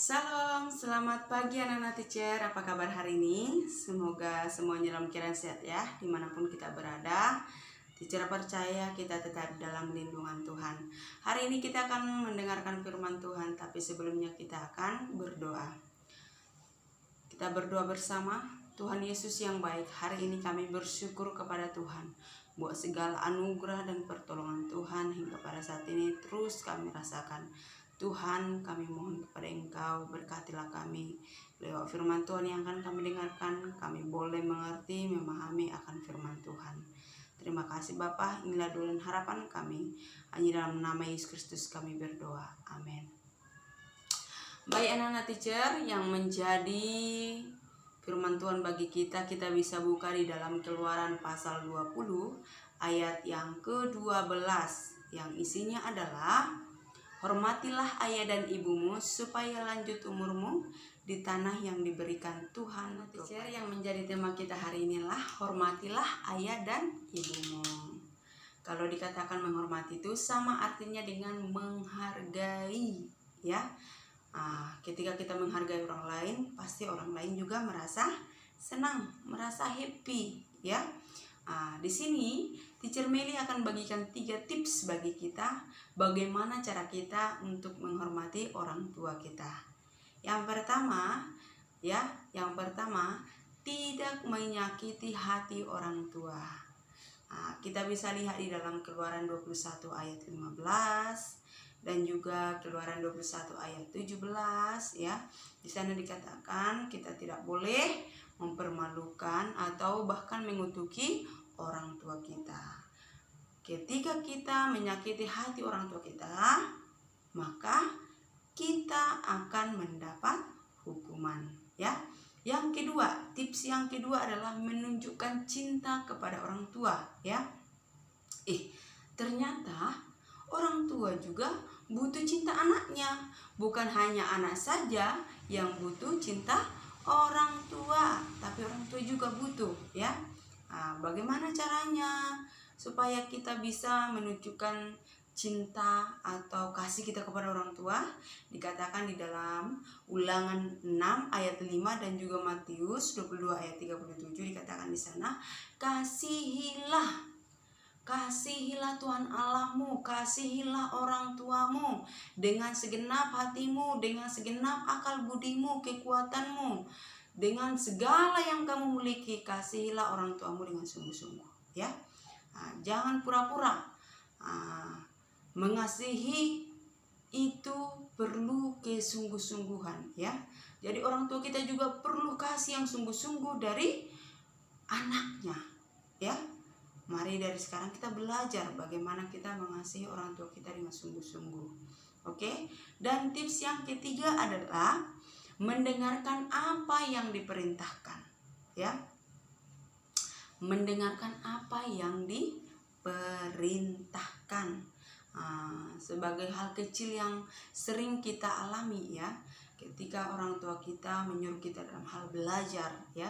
Salam, selamat pagi anak-anak teacher. Apa kabar hari ini? Semoga semuanya dalam keadaan sehat ya, dimanapun kita berada. Teacher percaya kita tetap dalam lindungan Tuhan. Hari ini kita akan mendengarkan firman Tuhan, tapi sebelumnya kita akan berdoa. Kita berdoa bersama. Tuhan Yesus yang baik, hari ini kami bersyukur kepada Tuhan buat segala anugerah dan pertolongan Tuhan hingga pada saat ini terus kami rasakan. Tuhan, kami mohon kepada Engkau, berkatilah kami lewat firman Tuhan yang akan kami dengarkan. Kami boleh mengerti, memahami akan firman Tuhan. Terima kasih Bapa, inilah doa dan harapan kami. Hanya dalam nama Yesus Kristus kami berdoa. Amin. Baik anak-anak teacher, yang menjadi firman Tuhan bagi kita bisa buka di dalam Keluaran pasal 20 ayat yang ke-12 yang isinya adalah: hormatilah ayah dan ibumu supaya lanjut umurmu di tanah yang diberikan Tuhan. Teacher, yang menjadi tema kita hari inilah hormatilah ayah dan ibumu. Kalau dikatakan menghormati itu sama artinya dengan menghargai ya. Ketika kita menghargai orang lain, pasti orang lain juga merasa senang, merasa happy ya. Di sini Teacher Meli akan bagikan 3 tips bagi kita bagaimana cara kita untuk menghormati orang tua kita. Yang pertama, tidak menyakiti hati orang tua. Kita bisa lihat di dalam Keluaran 21 ayat 15 dan juga Keluaran 21 ayat 17 ya. Di sana dikatakan kita tidak boleh mempermalukan atau bahkan mengutuki orang tua kita. Ketika kita menyakiti hati orang tua kita, maka kita akan mendapat hukuman ya. Yang kedua, tips yang kedua adalah menunjukkan cinta kepada orang tua ya. Ternyata orang tua juga butuh cinta anaknya. Bukan hanya anak saja yang butuh cinta orang tua, tapi orang tua juga butuh ya. Bagaimana caranya supaya kita bisa menunjukkan cinta atau kasih kita kepada orang tua? Dikatakan di dalam Ulangan 6 ayat 5 dan juga Matius 22 ayat 37 dikatakan di sana, Kasihilah Tuhan Allahmu, kasihilah orang tuamu dengan segenap hatimu, dengan segenap akal budimu, kekuatanmu, dengan segala yang kamu miliki. Kasihilah orang tuamu dengan sungguh-sungguh ya. Jangan pura-pura. Mengasihi itu perlu kesungguh-sungguhan ya. Jadi orang tua kita juga perlu kasih yang sungguh-sungguh dari anaknya ya. Mari dari sekarang kita belajar bagaimana kita mengasihi orang tua kita dengan sungguh-sungguh. Oke? Dan tips yang ketiga adalah mendengarkan apa yang diperintahkan. Ya. Mendengarkan apa yang diperintahkan. Sebagai hal kecil yang sering kita alami ya. Ketika orang tua kita menyuruh kita dalam hal belajar ya,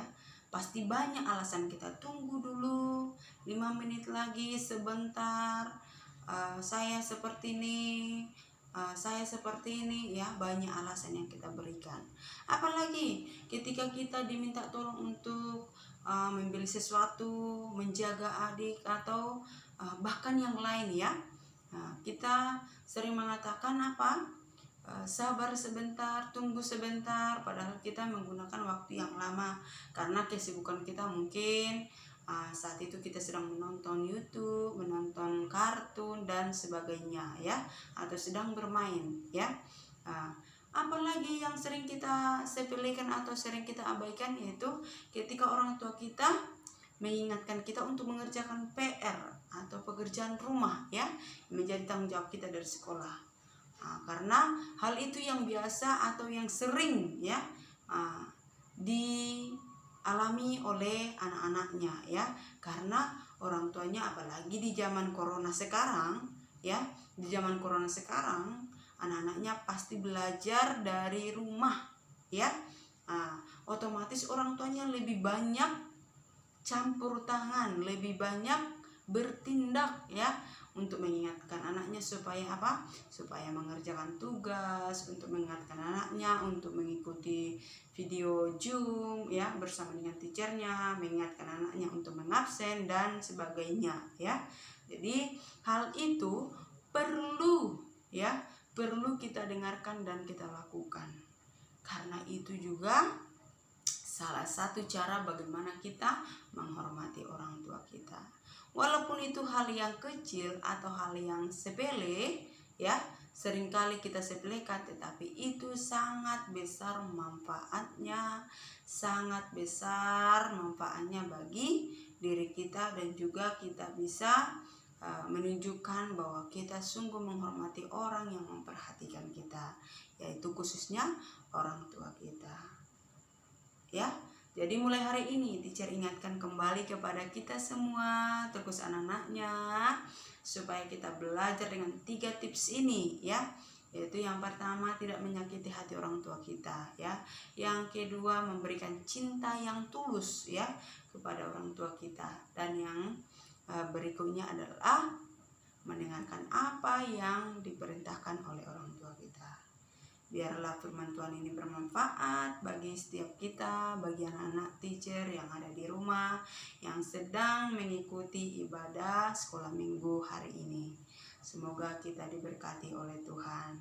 pasti banyak alasan kita. Tunggu dulu 5 menit lagi, sebentar, saya seperti ini ya. Banyak alasan yang kita berikan. Apalagi ketika kita diminta tolong untuk membeli sesuatu, menjaga adik atau bahkan yang lain ya. Kita sering mengatakan apa? Sabar sebentar, tunggu sebentar, padahal kita menggunakan waktu yang lama karena kesibukan kita mungkin saat itu kita sedang menonton YouTube, menonton kartun dan sebagainya ya, atau sedang bermain ya. Apalagi yang sering kita sepelekan atau sering kita abaikan, yaitu ketika orang tua kita mengingatkan kita untuk mengerjakan PR atau pekerjaan rumah ya, menjadi tanggung jawab kita dari sekolah. Karena hal itu yang biasa atau yang sering ya dialami oleh anak-anaknya ya, karena orang tuanya apalagi di zaman corona sekarang ya, di zaman corona sekarang anak-anaknya pasti belajar dari rumah ya. Otomatis orang tuanya lebih banyak campur tangan, lebih banyak bertindak ya, untuk mengingatkan anaknya supaya apa? Supaya mengerjakan tugas, untuk mengingatkan anaknya untuk mengikuti video Zoom ya bersama dengan teachernya, mengingatkan anaknya untuk mengabsen dan sebagainya ya. Jadi hal itu perlu ya, perlu kita dengarkan dan kita lakukan. Karena itu juga salah satu cara bagaimana kita menghormati orang tua kita. Walaupun itu hal yang kecil atau hal yang sepele ya, seringkali kita sepelekan, tetapi itu sangat besar manfaatnya, sangat besar manfaatnya bagi diri kita, dan juga kita bisa menunjukkan bahwa kita sungguh menghormati orang yang memperhatikan kita, yaitu khususnya orang tua kita. Ya, jadi mulai hari ini teacher ingatkan kembali kepada kita semua, terus anak-anaknya, supaya kita belajar dengan 3 tips ini ya. Yaitu yang pertama, tidak menyakiti hati orang tua kita ya. Yang kedua, memberikan cinta yang tulus ya kepada orang tua kita. Dan yang berikutnya adalah mendengarkan apa yang diperintahkan oleh orang tua kita. Biarlah firman Tuhan ini bermanfaat bagi setiap kita, bagi anak-anak teacher yang ada di rumah, yang sedang mengikuti ibadah sekolah minggu hari ini. Semoga kita diberkati oleh Tuhan.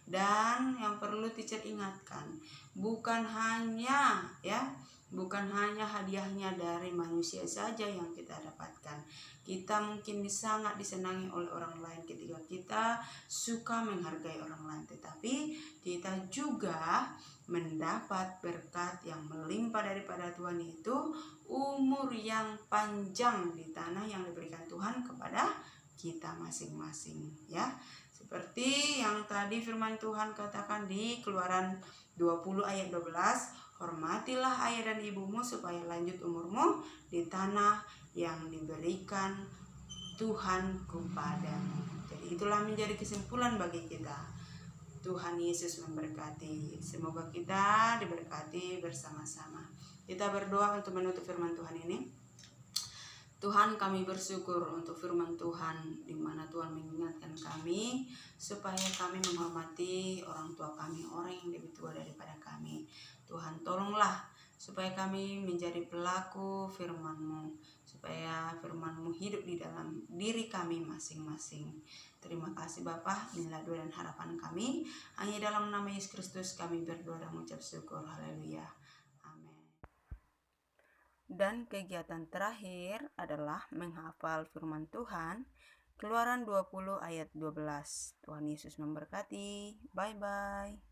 Dan yang perlu teacher ingatkan, bukan hanya hadiahnya dari manusia saja yang kita dapatkan. Kita mungkin sangat disenangi oleh orang lain ketika kita suka menghargai orang lain, tetapi kita juga mendapat berkat yang melimpah daripada Tuhan, itu umur yang panjang di tanah yang diberikan Tuhan kepada kita masing-masing ya. Seperti yang tadi firman Tuhan katakan di Keluaran 20 ayat 12, hormatilah ayah dan ibumu supaya lanjut umurmu di tanah yang diberikan Tuhan kepadamu. Jadi itulah menjadi kesimpulan bagi kita. Tuhan Yesus memberkati. Semoga kita diberkati bersama-sama. Kita berdoa untuk menutup firman Tuhan ini. Tuhan, kami bersyukur untuk firman Tuhan, di mana Tuhan mengingatkan kami supaya kami menghormati orang tua kami, orang yang lebih tua daripada kami. Tuhan, tolonglah supaya kami menjadi pelaku firman-Mu, supaya firman-Mu hidup di dalam diri kami masing-masing. Terima kasih Bapa, inilah doa dan harapan kami. Hanya dalam nama Yesus Kristus kami berdoa dan mengucap syukur. Haleluya. Dan kegiatan terakhir adalah menghafal firman Tuhan, Keluaran 20 ayat 12. Tuhan Yesus memberkati. Bye-bye.